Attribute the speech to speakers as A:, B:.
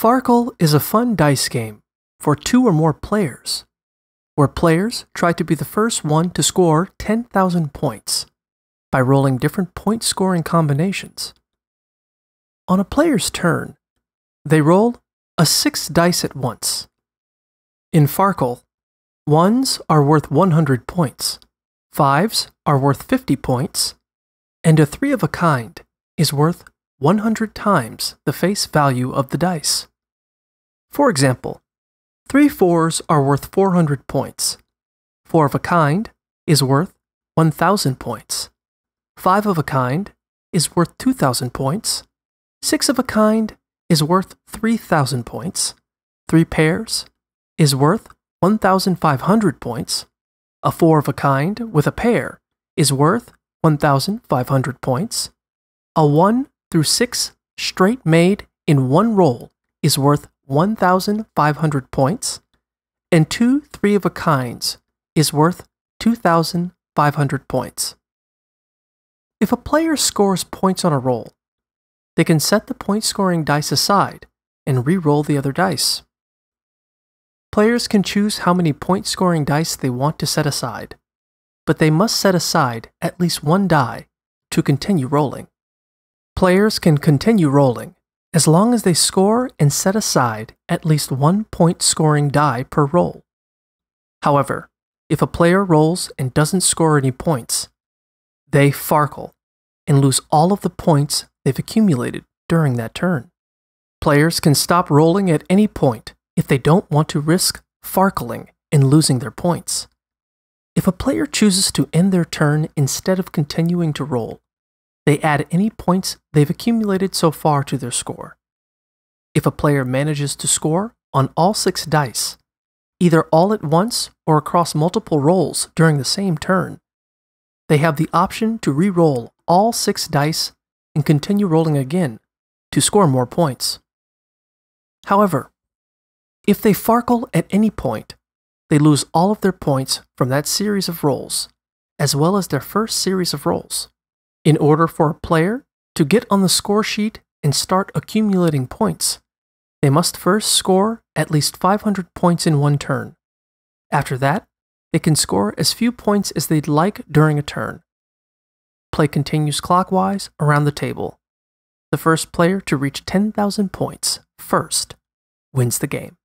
A: Farkle is a fun dice game for 2 or more players, where players try to be the first one to score 10,000 points by rolling different point-scoring combinations. On a player's turn, they roll a 6 dice at once. In Farkle, 1s are worth 100 points, 5s are worth 50 points, and a 3 of a kind is worth 100 times the face value of the dice. For example, 3 4s are worth 400 points, 4 of a kind is worth 1,000 points, 5 of a kind is worth 2,000 points, 6 of a kind is worth 3,000 points, 3 pairs is worth 1,500 points, a 4 of a kind with a pair is worth 1,500 points, a 1 through 6 straight made in one roll is worth 1,500 points, and 2 3 of a kinds is worth 2,500 points. If a player scores points on a roll, they can set the point-scoring dice aside and re-roll the other dice. Players can choose how many point-scoring dice they want to set aside, but they must set aside at least 1 die to continue rolling. Players can continue rolling as long as they score and set aside at least 1 point-scoring die per roll. However, if a player rolls and doesn't score any points, they Farkle and lose all of the points they've accumulated during that turn. Players can stop rolling at any point if they don't want to risk Farkling and losing their points. If a player chooses to end their turn instead of continuing to roll, they add any points they've accumulated so far to their score. If a player manages to score on all 6 dice, either all at once or across multiple rolls during the same turn, they have the option to re-roll all 6 dice and continue rolling again to score more points. However, if they Farkle at any point, they lose all of their points from that series of rolls, as well as their first series of rolls. In order for a player to get on the score sheet and start accumulating points, they must first score at least 500 points in one turn. After that, they can score as few points as they'd like during a turn. Play continues clockwise around the table. The first player to reach 10,000 points first wins the game.